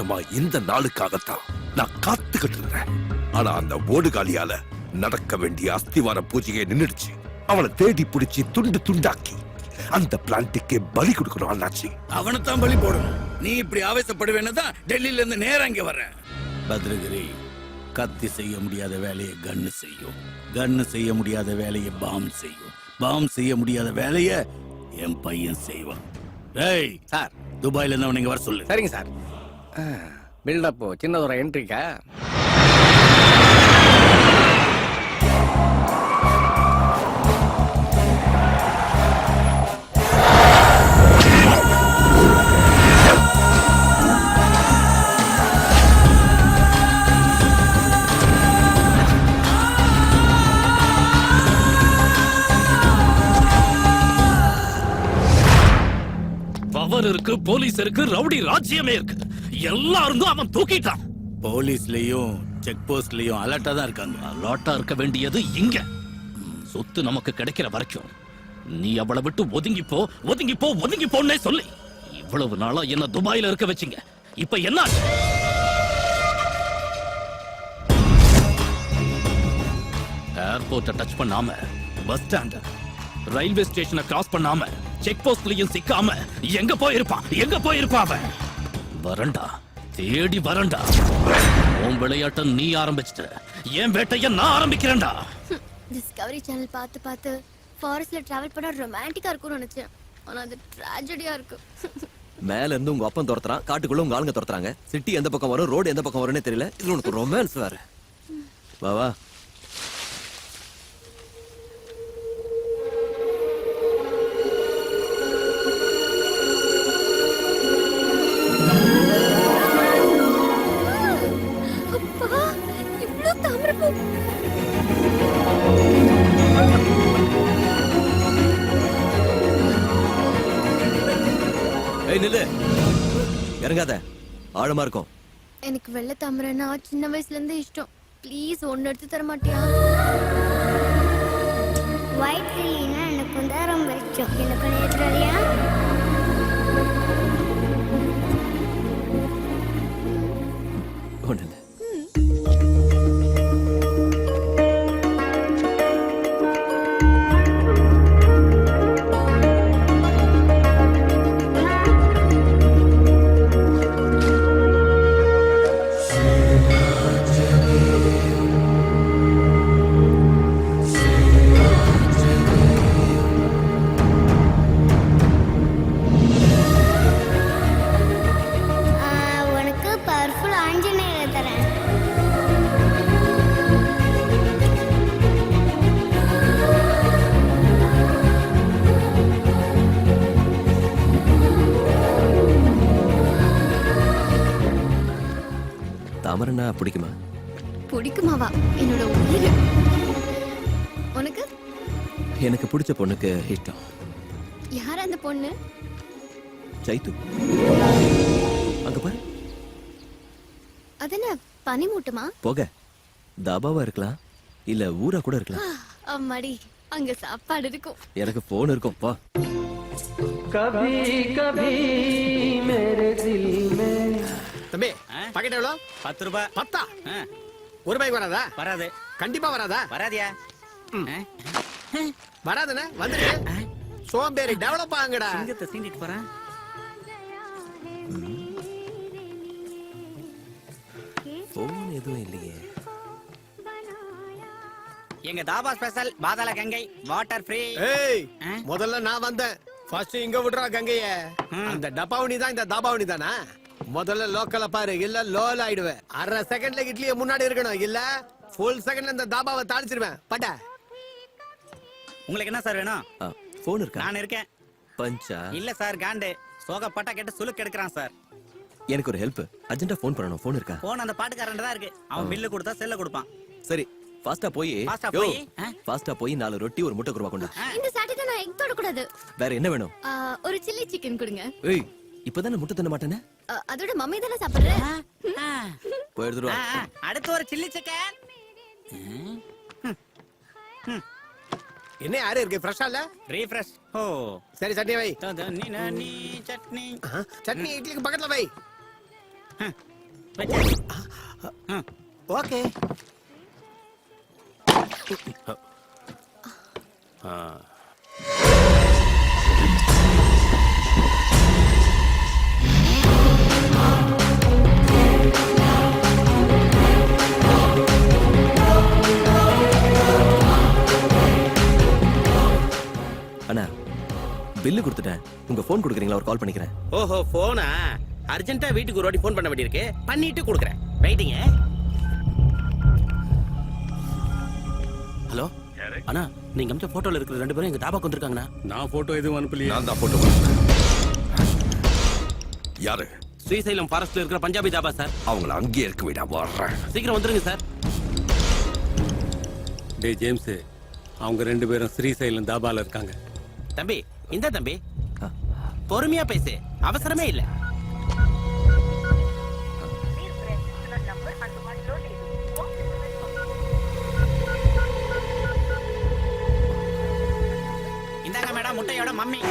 வருஷமா இந்த நாளுக்காகத்தான் நான் காத்துக்கிட்டு இருந்தேன். ஆனா அந்த ஓடுகாலியால நடக்க வேண்டிய அஸ்திவார பூஜையை நின்னுடுச்சு. அவனை தேடி பிடிச்சி துண்டு துண்டாக்கி அந்த பிளான்ட்டுக்கே பலி கொடுக்கணும் அண்ணாச்சி. அவனைத்தான் பலி போடணும். நீ இப்படி ஆவேசப்படுவேன்னு தான் டெல்லியில இருந்து நேரா இங்க வர்றேன். பத்ரகிரி, கத்தி செய்ய முடியாத வேலையை கன்னு செய்யும், கன்னு செய்ய முடியாத வேலையை பாம் செய்யும், பாம் செய்ய முடியாத வேலையை என் பையன் செய்வான். டேய் சார், துபாயில இருந்து அவனை இங்க வர சொல்லு. சரிங்க சார். பில்டப் சின்ன ஒரு என்ட்ரிக்கா? பவர் இருக்கு, போலீஸ் இருக்கு, ரவுடி ராஜ்யமே இருக்கு. எல்லாரும் அவன் தூக்கிட்டான். போலீஸ்லயும் செக் போஸ்ட்லயும் அலர்ட்டா தான் இருக்காங்க. அலர்ட்டா இருக்க வேண்டியது இங்க. சொத்து நமக்கு கிடைக்கிற வரைக்கும் நீ அவளை விட்டு ஒதுங்கி போ, ஒதுங்கி போ, ஒதுங்கி போன்னே சொல்லி இவ்வளவு நாளா என்ன துபாயில இருக்க வச்சிங்க. இப்ப என்ன? ஏர்போர்ட்டை டச் பண்ணாம, பஸ் ஸ்டாண்ட், ரயில்வே ஸ்டேஷனை கிராஸ் பண்ணாம, செக் போஸ்ட்லயும் சிக்காம எங்க போயிருப்பான்? எங்க போயிருப்பான் அவன்? வரண்டா, தேடி வரண்டா. உன் விளையாட்ட நீ ஆரம்பிச்சிட்ட, என் வேட்டைய நான் ஆரம்பிக்கிறேன்டா. டிஸ்கவரி சேனல் பார்த்து பார்த்து ஃபாரஸ்ட்ல டிராவல் பண்ண ரொமான்டிக்கா இருக்கும்னு நினைச்சேன். ஆனா அது ட்ராஜடியா இருக்கு. மேல இருந்து உங்க அப்பன் துரத்துறான், காட்டுக்குள்ள உங்க ஆளுங்க துரத்துறாங்க. சிட்டி எந்த பக்கம் வரும், ரோடு எந்த பக்கம் வரும்னே தெரியல. இது உனக்கு ரொமான்ஸ் வேற. வா வா. இறங்காத, ஆழமா இருக்கும். எனக்கு வெள்ளை தாமரைனா சின்ன வயசுல இருந்து இஷ்டம். ப்ளீஸ் ஒன்னு எடுத்து தர மாட்டியா? ஒயிட் லில்லினா எனக்கு தான் ரொம்ப இஷ்டம். எனக்கு நேர்றறியா? ஒண்ணு இல்ல. தாமரைனா பிடிக்குமா? பிடிக்குமாவா? என்னோட உயிர். உனக்கு? எனக்கு பிடிச்ச பொண்ணுக்கு இஷ்டம். யார் அந்த பொண்ணு? சைத்து. அங்க பாரு. அதென்ன பனிமூட்டமா? போக தாபாவா இருக்கலாம், இல்ல ஊரா கூட இருக்கலாம். அம்மாடி, அங்க சாப்பாடு இருக்கும். எனக்கு போன் இருக்கும். பா. கபி கபி மேரே தில் மே. தம்பி, பாக்கெட் எவ்வளோ? 10 ரூபாய். 10? ஒரு ரூபாய்க்கு வராதா? வராது. கண்டிப்பா வராதா? வராதியா? வராதுண்ணே. வந்துடு. சோம்பேறி டெவலப் ஆகுங்கடா. சிங்கத்தை சீண்டிட்டு போறேன். போன் எதுவும் இல்லையே. எங்க தாபா ஸ்பெஷல் பாதாள கங்கை வாட்டர் ஃப்ரீ. ஏய், முதல்ல நான் வந்தேன். ஃபர்ஸ்ட் இங்க விடுறா கங்கைய. அந்த டப்பாவணி தான் இந்த தாபாவணி தானா? முதல்ல லோக்கல பாரு, இல்ல லோல ஆயிடுவேன். அரை செகண்ட்ல இட்லியை முன்னாடி இருக்கணும், இல்ல ஃபுல் செகண்ட்ல இந்த தாபாவை தாளிச்சிருவேன். பட்ட. உங்களுக்கு என்ன சார் வேணும்? போன் இருக்கா? நான் இருக்கேன். பஞ்சா? இல்ல சார், காண்டு சோகப்பட்டா கேட்டு சுலுக்கு எடுக்கிறான் சார். எனக்கு ஒரு ஹெல்ப், அர்ஜென்ட்டா போன் பண்ணனும். போன் இருக்கா? போன் அந்த பாட்டுக்காரன் தான் இருக்கு. அவன் பில்லு கொடுத்தா செல்ல கொடுப்பான். சரி, ஃபாஸ்டா போய் ஃபாஸ்டா போய் 4 ரொட்டி ஒரு முட்டை குருமா கொண்டா. இந்த சாட்டர்டே நான் எக் தொட கூடாது. வேற என்ன வேணும்? ஒரு சில்லி சிக்கன் கொடுங்க. ஏய், இப்பதானே முட்டை தின்ன மாட்டேனே. அதோட மம்மி தான சாப்பிடுறேன். போய் எடுத்துட்டு வா. அடுத்து ஒரு சில்லி சிக்கன். என்ன யாரு இருக்கு? ஃப்ரெஷ்ஷா இல்ல? ரீஃப்ரெஷ். ஓ சரி, சட்னி வை. நீ சட்னி. சட்னி இட்லிக்கு பக்கத்துல வை. ஓகே. அண்ணா பில்லு கொடுத்துட்டேன். உங்க போன் கொடுக்குறீங்களா? ஒரு கால் பண்ணிக்கிறேன். ஓஹோ போனா அர்ஜென்ட்டா வீட்டுக்கு ஒரு வாட்டி ஃபோன் பண்ண வேண்டியிருக்கு. பண்ணிட்டு கொடுக்குறேன். வெயிட்டிங்க. ஹலோ அண்ணா, நீங்க அமிச்ச போட்டோல இருக்கிற 2 பேரும் எங்க தாபாக்கு வந்திருக்காங்கண்ணா. நான் போட்டோ எதுவும் அனுப்பலையே. நான் தான் போட்டோ. யாரு? ஸ்ரீசைலம் ஃபாரஸ்ட்ல இருக்கிற பஞ்சாபி தாபா சார். அவங்கள அங்கேயே இருக்க விட வர்றேன். சீக்கிரம் வந்துருங்க சார். டே ஜேம்ஸ், அவங்க 2 பேரும் ஸ்ரீசைலம் தாபால இருக்காங்க. தம்பி இந்த தம்பி பொறுமையா பேசு, அவசரமே இல்ல. இந்தாங்க மேடம், முட்டையோட மம்மி.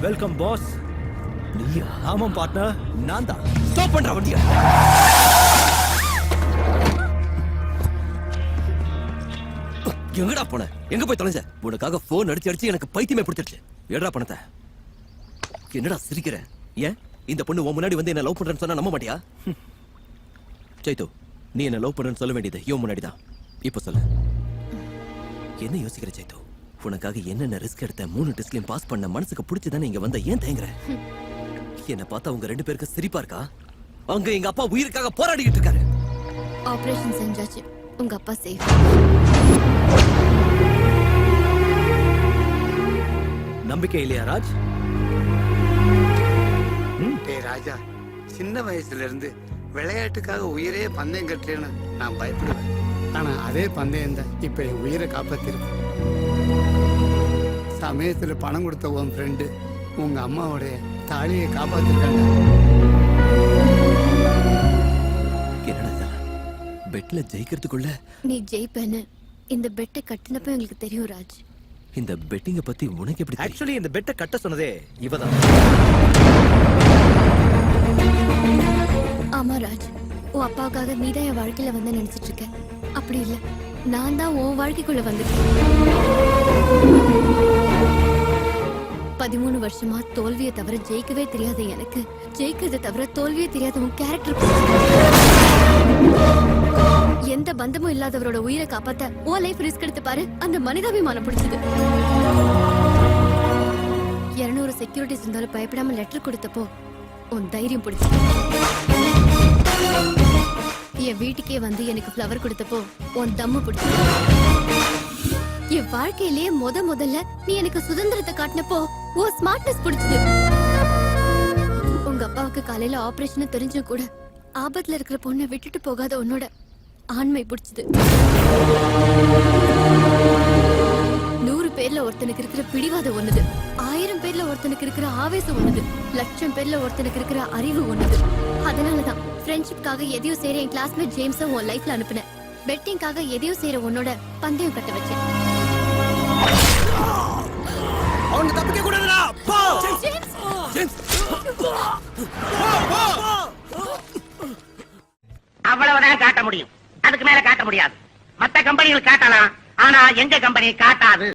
Welcome pass. நீயா? ஆமாம் பார்ட்னர், நான் தான். ஸ்டாப் பண்ற வண்டியா? எங்கடா போன? எங்க போய் தொலைஞ்ச? உனக்காக போன் அடிச்சு எனக்கு பைத்தியமே பிடிச்சிருச்சு. ஏடா பணத்தை? என்னடா சிரிக்கிற? ஏன் இந்த பொண்ணு உன் முன்னாடி வந்து என்ன லவ் பண்றேன்னு சொன்னா நம்ப மாட்டியா? சைத்து, நீ என்ன லவ் பண்றேன்னு சொல்ல வேண்டியது இவன் முன்னாடி தான். இப்ப சொல்லு, என்ன யோசிக்கிற சைத்து? உனக்காக என்னென்ன ரிஸ்க் எடுத்த? 3 டெஸ்ட்லயும் பாஸ் பண்ண. மனசுக்கு பிடிச்சதானே இங்க வந்த. ஏன் தயங்குற? என்ன பார்த்தா உங்க 2 பேருக்கு சிரிப்பா இருக்கா? அங்க எங்க அப்பா உயிருக்காக போராடிட்டு இருக்காரு. ஆபரேஷன் செஞ்சாச்சு. உங்க அப்பா சேஃப். நம்பிக்கை இல்லையா ராஜ்? டேய் ராஜா, சின்ன வயசுல இருந்து விளையாட்டுக்காக உயிரே பந்தயம் கட்டுறேன்னு நான் பயப்படுவேன். ஆனா அதே பந்தயம் தான் இப்ப என் உயிரை காப்பாத்திருக்கு. சமயத்துல பணம் கொடுத்த உன் ஃப்ரெண்டு உங்க அம்மாவோடைய தாலியை காப்பாத்திருக்காங்க. என்னடா பெட்ல ஜெயிக்கிறதுக்குள்ள நீ ஜெயிப்பேன்னு இந்த பெட்டை கட்டினப்ப எங்களுக்கு தெரியும் ராஜ். இந்த பெட்டிங்க பத்தி உனக்கு எப்படி? ஆக்சுவலி இந்த பெட்டை கட்ட சொன்னதே இவதான். ஆமா ராஜ், உன் அப்பாவுக்காக நீதான் என் வாழ்க்கையில வந்து நினைச்சிட்டு இருக்க. அப்படி இல்ல, நான் தான் உன் வாழ்க்கைக்குள்ள வந்துட்டேன். 13 வருஷமா தோல்வியை தவிர ஜெயிக்கவே தெரியாத எனக்கு ஜெயிக்கிறத தவிர தோல்வியே தெரியாத உன் கேரக்டர். எந்த பந்தமும் இல்லாதவரோட உயிரை காப்பாத்த உன் லைஃப் ரிஸ்க் எடுத்து பாரு. அந்த மனிதாபிமானம் பிடிச்சது. 200 செக்யூரிட்டிஸ் இருந்தாலும் பயப்படாம லெட்டர் கொடுத்தப்போ உன் தைரியம் பிடிச்சது. என் வீட்டுக்கே வந்து எனக்கு ஃப்ளவர் கொடுத்தப்போ உன் தம்மு பிடிச்சது. என் வாழ்க்கையிலேயே முதல்ல நீ எனக்கு சுதந்திரத்தை காட்டினப்போ உன் ஸ்மார்ட்னஸ் பிடிச்சது. உங்க அப்பாவுக்கு காலையில ஆபரேஷன் தெரிஞ்சும் கூட ஆபத்துல இருக்கிற பொண்ணை விட்டுட்டு போகாத உன்னோட ஆண்மை பிடிச்சது. 100 பேர்ல ஒருத்தனுக்கு இருக்கிற பிடிவாத ஒண்ணுது, 1000 பேர்ல ஒருத்தனுக்கு இருக்கிற ஆவேசம் ஒண்ணுது, 1,00,000 பேர்ல ஒருத்தனுக்கு இருக்கிற அறிவு ஒண்ணுது. அதனாலதான் ஃப்ரெண்ட்ஷிப்காக எதையும் செய்யற என் கிளாஸ்மேட் ஜேம்ஸ உன் லைஃப்ல அனுப்புனேன். பெட்டிங்காக எதையும் செய்யற உன்னோட பந்தயம் கட்ட வச்சேன். அவனுக்கு தப்பிக்க கூடாதுடா. போ. அவ்வளவுதான் காட்ட முடியும், அதுக்கு மேல காட்ட முடியாது. மத்த கம்பெனிகள் காட்டலாம், ஆனா எங்க கம்பெனி காட்டாது.